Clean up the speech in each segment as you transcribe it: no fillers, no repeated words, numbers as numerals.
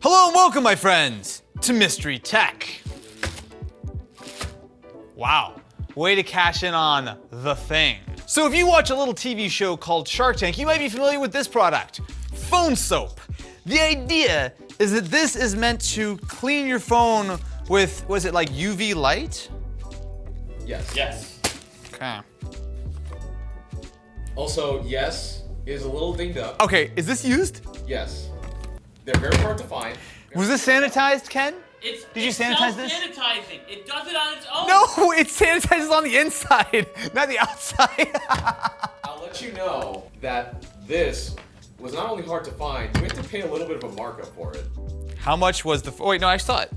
Hello and welcome, my friends, to Mystery Tech. Wow, way to cash in on the thing. So if you watch a little TV show called Shark Tank, you might be familiar with this product, phone soap. The idea is that this is meant to clean your phone with, was it like UV light? Yes. Yes. Okay. Also, yes, it is a little dinged up. Okay, is this used? Yes. They're very hard to find. Was this sanitized, Ken? Did you sanitize this? Self-sanitizing. It does it on its own. No, it sanitizes on the inside, not the outside. I'll let you know that this was not only hard to find, you had to pay a little bit of a markup for it. How much was the, oh wait, no, I saw it.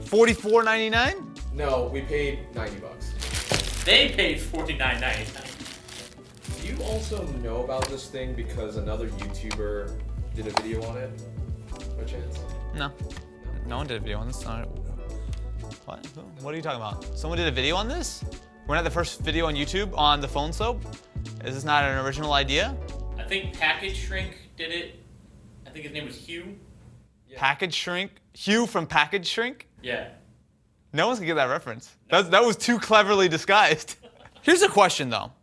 $44.99? No, we paid $90. They paid $49.99. Do you also know about this thing because another YouTuber did a video on it? By chance? No. No one did a video on this. What? What are you talking about? Someone did a video on this? We're not the first video on YouTube on the phone soap? Is this not an original idea? I think Package Shrink did it. I think his name was Hugh. Yeah. Package Shrink? Hugh from Package Shrink? Yeah. No one's gonna get that reference. That was too cleverly disguised. Here's a question though.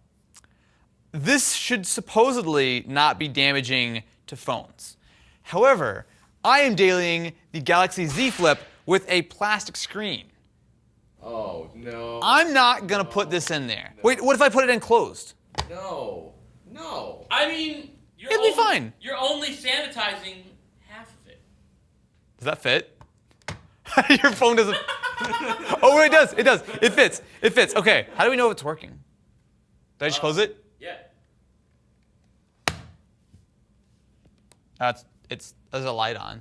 This should supposedly not be damaging to phones. However, I am dailying the Galaxy Z Flip with a plastic screen. Oh, no. I'm not gonna put this in there. Wait, what if I put it enclosed? No. No. I mean, It'll be fine. You're only sanitizing half of it. Does that fit? Your phone doesn't. Oh, it does. It does. It fits. It fits. Okay. How do we know if it's working? Did I just close it? Yeah. There's a light on.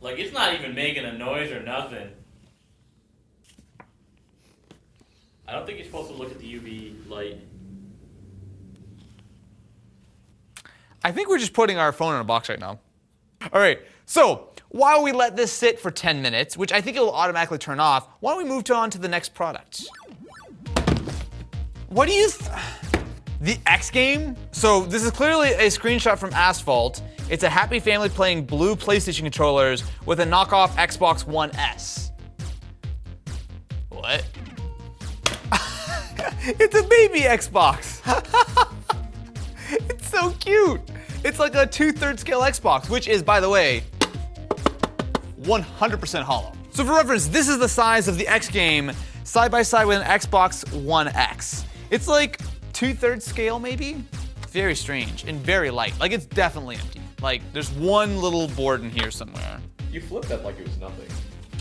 Like, it's not even making a noise or nothing. I don't think you're supposed to look at the UV light. I think we're just putting our phone in a box right now. All right. So while we let this sit for 10 minutes, which I think it will automatically turn off, why don't we move on to the next product? What do you? The X game? So this is clearly a screenshot from Asphalt. It's a happy family playing blue PlayStation controllers with a knockoff Xbox One S. What? It's a baby Xbox. It's so cute. It's like a 2/3 scale Xbox, which is, by the way, 100% hollow. So for reference, this is the size of the X game side by side with an Xbox One X. It's like 2/3 scale, maybe? Very strange and very light. Like, it's definitely empty. Like, there's one little board in here somewhere. You flipped that like it was nothing.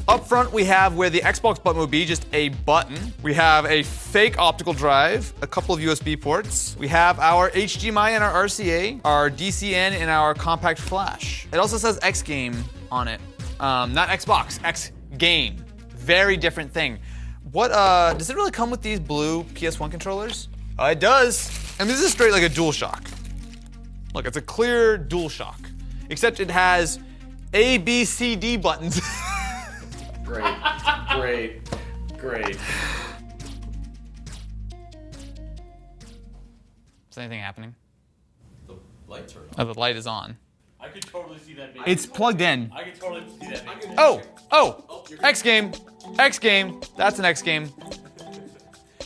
Up front, we have where the Xbox button would be, just a button. We have a fake optical drive, a couple of USB ports. We have our HDMI and our RCA, our DCN and our compact flash. It also says X game on it. Not Xbox, X game. Very different thing. What, does it really come with these blue PS1 controllers? It does. And this is straight like a DualShock. Look, it's a clear DualShock. Except it has A, B, C, D buttons. Great. Great. Great. Is anything happening? The lights are on. Oh, the light is on. I could totally see that being. It's plugged in. I could totally see that being. Oh, X game. X game. That's an X game.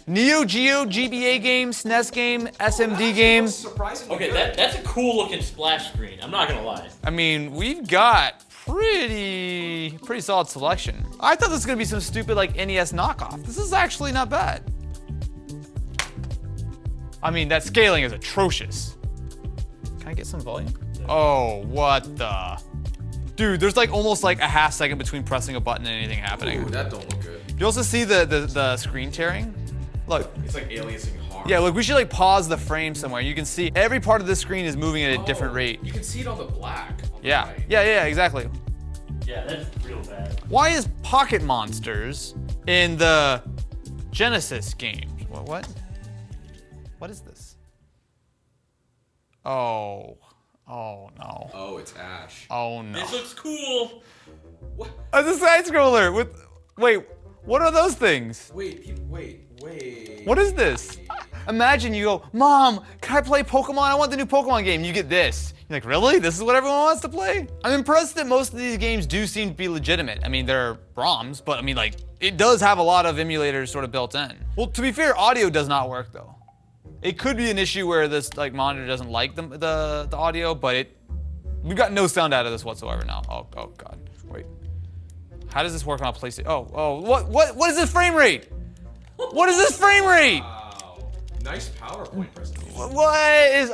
Neo Geo GBA game, SNES game, SMD game. Surprisingly Okay, good. that's a cool looking splash screen. I'm not gonna lie. I mean, we've got pretty solid selection. I thought this was gonna be some stupid like NES knockoff. This is actually not bad. I mean, that scaling is atrocious. Can I get some volume? Oh, what the? Dude, there's like almost like a half second between pressing a button and anything happening. Ooh, that don't look good. You also see the screen tearing? Look. It's like aliasing hard. Yeah, look, we should like pause the frame somewhere. You can see every part of the screen is moving at a different rate. You can see it on the black. On the Yeah. right. Yeah, exactly. Yeah, that's real bad. Why is Pocket Monsters in the Genesis game? What? What is this? Oh no. Oh, it's Ash. Oh no. This looks cool. What? It's a side scroller with, wait, what are those things? Wait. What is this? Imagine you go, Mom, can I play Pokemon? I want the new Pokemon game. You get this. You're like, really? This is what everyone wants to play? I'm impressed that most of these games do seem to be legitimate. I mean, they're ROMs, but I mean, like, it does have a lot of emulators sort of built in. Well, to be fair, audio does not work though. It could be an issue where this like monitor doesn't like the audio, but we've got no sound out of this whatsoever now. Oh God, wait. How does this work on a PlayStation? What is this frame rate? What is this frame rate? Wow. Nice PowerPoint presentation. What is,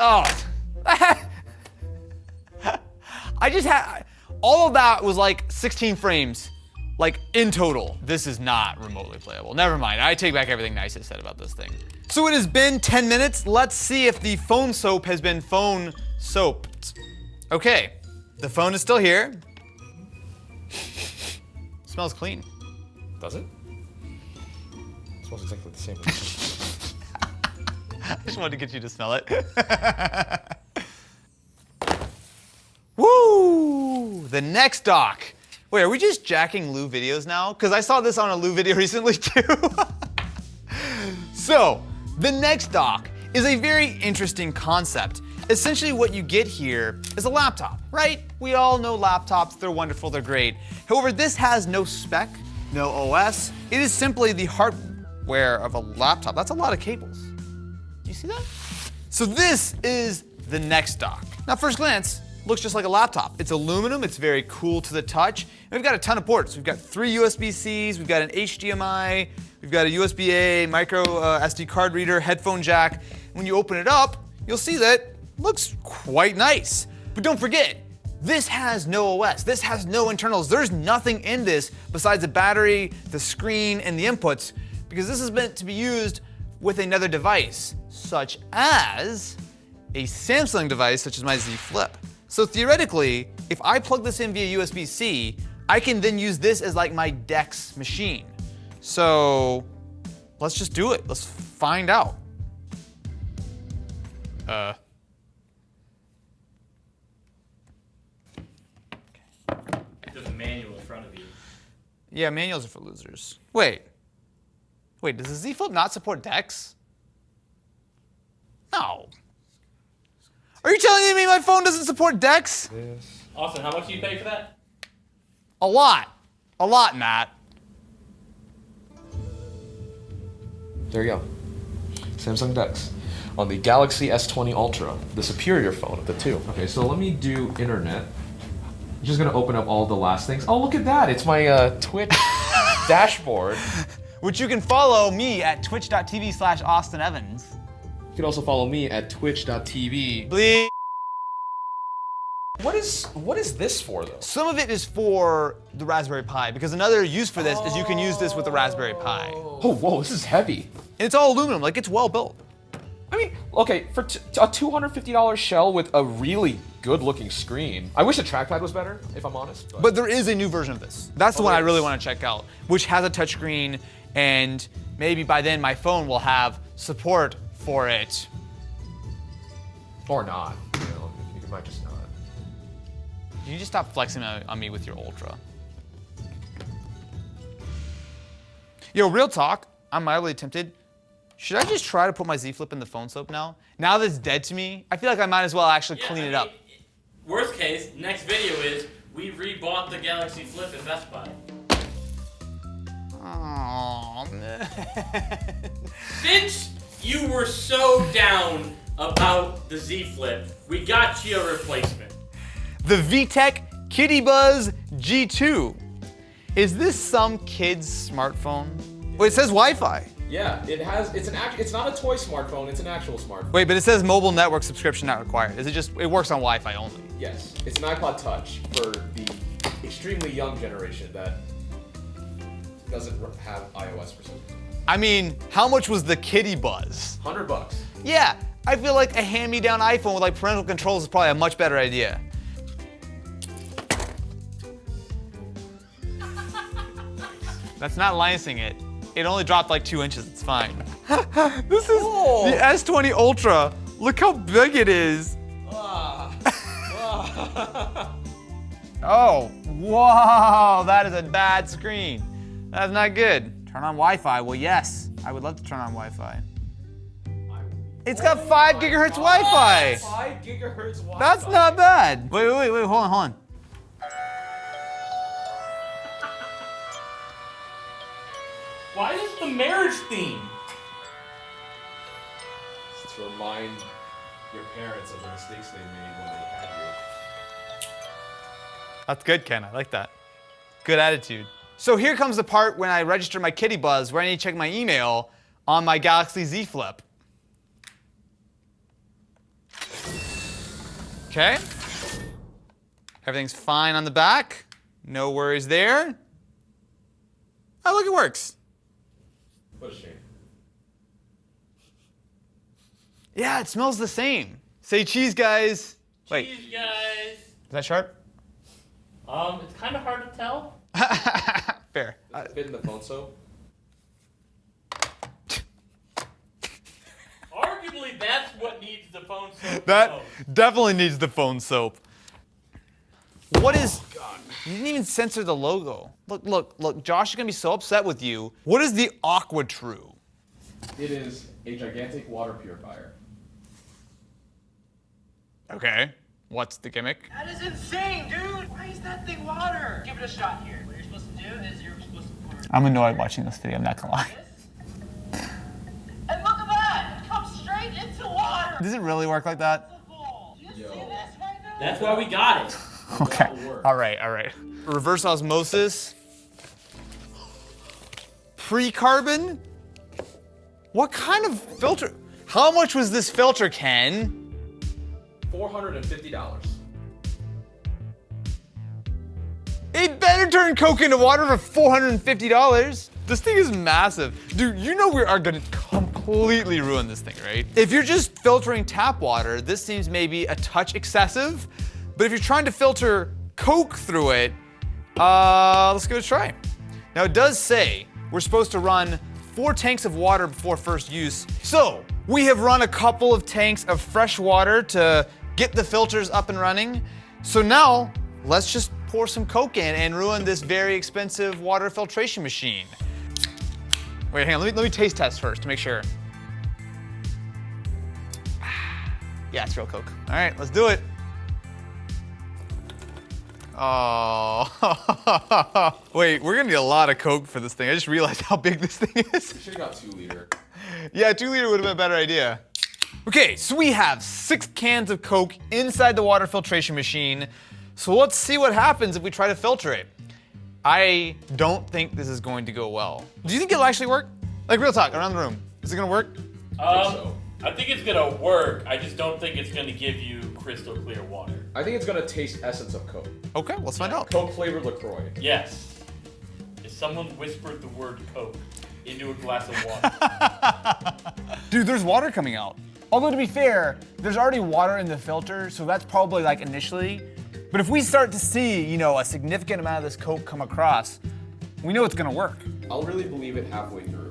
I just had, all of that was like 16 frames, like in total. This is not remotely playable. Never mind, I take back everything nice I said about this thing. So it has been 10 minutes. Let's see if the phone soap has been phone soaped. Okay, the phone is still here. Smells clean. Does it? It smells exactly the same. I just wanted to get you to smell it. Woo! The next dock. Wait, are we just jacking Lou videos now? Because I saw this on a Lou video recently too. So, the next dock is a very interesting concept. Essentially what you get here is a laptop, right? We all know laptops, they're wonderful, they're great. However, this has no spec, no OS. It is simply the hardware of a laptop. That's a lot of cables. Do you see that? So this is the next dock. Now, first glance, looks just like a laptop. It's aluminum, it's very cool to the touch. And we've got a ton of ports. We've got 3 USB-Cs, we've got an HDMI, we've got a USB-A, micro SD card reader, headphone jack. When you open it up, you'll see that it looks quite nice. But don't forget, this has no OS, this has no internals. There's nothing in this besides the battery, the screen, and the inputs, because this is meant to be used with another device, such as a Samsung device, such as my Z Flip. So theoretically, if I plug this in via USB-C, I can then use this as like my DeX machine. So let's just do it. Let's find out. There's a manual in front of you. Yeah, manuals are for losers. Wait, does the Z Flip not support DeX? No. Are you telling me my phone doesn't support DeX? Yes. Austin, how much do you pay for that? A lot, Matt. There you go. Samsung DeX on the Galaxy S20 Ultra, the superior phone of the two. Okay, so let me do internet. I'm just gonna open up all the last things. Oh, look at that! It's my Twitch dashboard. Which you can follow me at twitch.tv/AustinEvans. You can also follow me at twitch.tv. Bleep. What is this for though? Some of it is for the Raspberry Pi, because another use for this is you can use this with the Raspberry Pi. Oh, whoa, this is heavy. And it's all aluminum, like it's well built. I mean, okay, for a $250 shell with a really good-looking screen. I wish the trackpad was better, if I'm honest. But there is a new version of this. That's the one I really want to check out, which has a touchscreen, and maybe by then my phone will have support for it. Or not. You know, you might just not. You just stop flexing on me with your Ultra. Yo, real talk, I'm mildly tempted. Should I just try to put my Z Flip in the phone soap now? Now that it's dead to me, I feel like I might as well actually clean it up. Worst case, next video is we rebought the Galaxy Flip at Best Buy. Oh, Since you were so down about the Z Flip, we got you a replacement. The VTech Kitty Buzz G2. Is this some kid's smartphone? Wait, it says Wi-Fi. Yeah, it's not a toy smartphone, it's an actual smartphone. Wait, but it says mobile network subscription not required. Is it just, it works on Wi-Fi only? Yes, it's an iPod Touch for the extremely young generation that doesn't have iOS for some reason. I mean, how much was the Kitty Buzz? $100. Yeah, I feel like a hand-me-down iPhone with like parental controls is probably a much better idea. That's not lancing it. It only dropped like 2 inches, it's fine. This is the S20 Ultra. Look how big it is. Oh, wow, that is a bad screen. That's not good. Turn on Wi-Fi, well yes, I would love to turn on Wi-Fi. It's got 5 gigahertz Wi-Fi. 5 gigahertz Wi-Fi. That's not bad. Wait, hold on. Why is this the marriage theme? It's to remind your parents of the mistakes they made when they had you. That's good, Ken. I like that. Good attitude. So here comes the part when I register my Kitty Buzz where I need to check my email on my Galaxy Z Flip. Okay. Everything's fine on the back. No worries there. Oh, look, it works. What a shame. Yeah, it smells the same. Say cheese, guys. Wait, Cheese, guys. is that sharp? It's kind of hard to tell. Fair. Does it fit in the phone soap? Arguably, that's what needs the phone soap. That definitely needs the phone soap. What is... You didn't even censor the logo. Look, Josh is gonna be so upset with you. What is the Aqua True? It is a gigantic water purifier. Okay, what's the gimmick? That is insane, dude! Why is that thing water? Give it a shot here. What you're supposed to do is you're supposed to pour I'm annoyed watching this video, I'm not gonna lie. this. And look at that! It comes straight into water! Does it really work like that? Do you see this right now? That's why we got it. Okay, That'll work. all right. Reverse osmosis. Pre-carbon? What kind of filter? How much was this filter, Ken? $450. It better turn Coke into water for $450. This thing is massive. Dude, you know we are gonna completely ruin this thing, right? If you're just filtering tap water, this seems maybe a touch excessive. But if you're trying to filter Coke through it, let's give it a try. Now it does say we're supposed to run 4 tanks of water before first use. So we have run a couple of tanks of fresh water to get the filters up and running. So now let's just pour some Coke in and ruin this very expensive water filtration machine. Wait, hang on, let me taste test first to make sure. Yeah, it's real Coke. All right, let's do it. Oh, wait, we're gonna need a lot of Coke for this thing. I just realized how big this thing is. You should have got 2 liter. Yeah, 2 liter would have been a better idea. Okay, so we have 6 cans of Coke inside the water filtration machine. So let's see what happens if we try to filter it. I don't think this is going to go well. Do you think it'll actually work? Like, real talk, around the room. Is it gonna work? I think it's gonna work. I just don't think it's gonna give you crystal clear water. I think it's gonna taste essence of Coke. Okay, let's find out. Coke flavored LaCroix. Yes. If someone whispered the word Coke into a glass of water. Dude, there's water coming out. Although to be fair, there's already water in the filter, so that's probably like initially. But if we start to see, you know, a significant amount of this Coke come across, we know it's gonna work. I'll really believe it halfway through.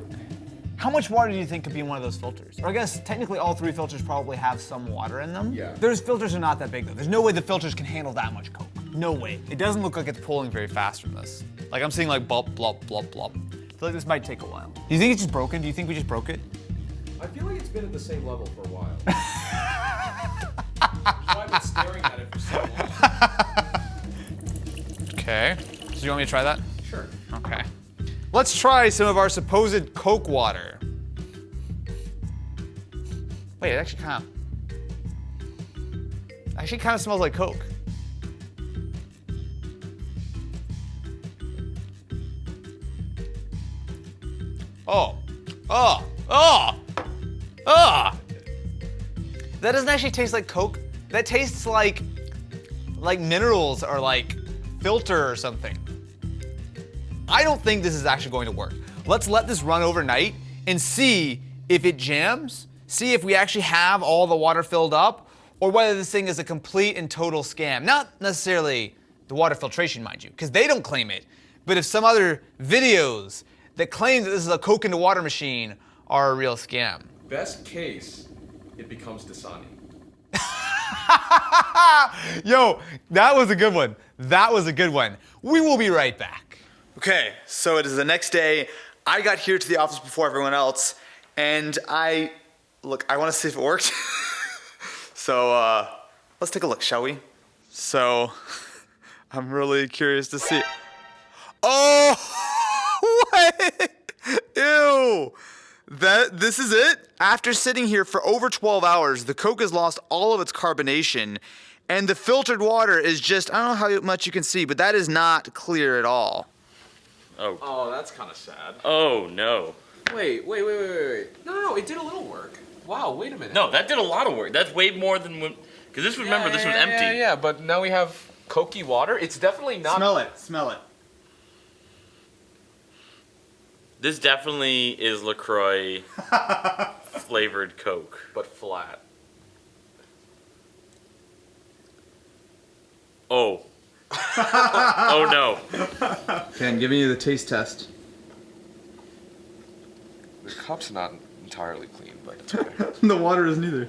How much water do you think could be in one of those filters? Or I guess technically all 3 filters probably have some water in them. Yeah. Those filters are not that big though. There's no way the filters can handle that much Coke. No way. It doesn't look like it's pulling very fast from this. Like I'm seeing like blop, blop, blop, blop. I feel like this might take a while. Do you think it's just broken? Do you think we just broke it? I feel like it's been at the same level for a while. That's why I've been staring at it for so long. Okay. So you want me to try that? Sure. Okay. Let's try some of our supposed Coke water. Wait, it actually kind of smells like Coke. Oh. That doesn't actually taste like Coke. That tastes like minerals or like filter or something. I don't think this is actually going to work. Let's let this run overnight and see if it jams, see if we actually have all the water filled up, or whether this thing is a complete and total scam. Not necessarily the water filtration, mind you, because they don't claim it, but if some other videos that claim that this is a Coke into water machine are a real scam. Best case, it becomes Dasani. Yo, that was a good one. That was a good one. We will be right back. Okay, so it is the next day. I got here to the office before everyone else, and I Look, I want to see if it worked. So let's take a look, shall we? So I'm really curious to see. Oh, wait. Ew. This is it? After sitting here for over 12 hours, the Coke has lost all of its carbonation, and the filtered water is just, I don't know how much you can see, but that is not clear at all. Oh, that's kind of sad. Oh no. Wait. No, it did a little work. Wow, wait a minute. No, that did a lot of work. That's way more than when. Because this, remember, this was empty. Yeah, but now we have Cokey water. It's definitely not. Smell it. This definitely is LaCroix flavored Coke. But flat. Oh. Oh no. Ken, give me the taste test. The cup's not entirely clean, but it's okay. The water isn't either.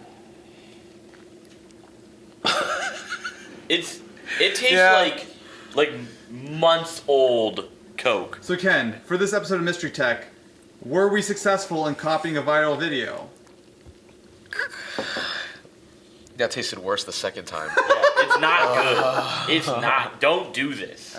It tastes like months old Coke. So Ken, for this episode of Mystery Tech, were we successful in copying a viral video? That tasted worse the second time. Yeah, it's not good. It's not. Don't do this.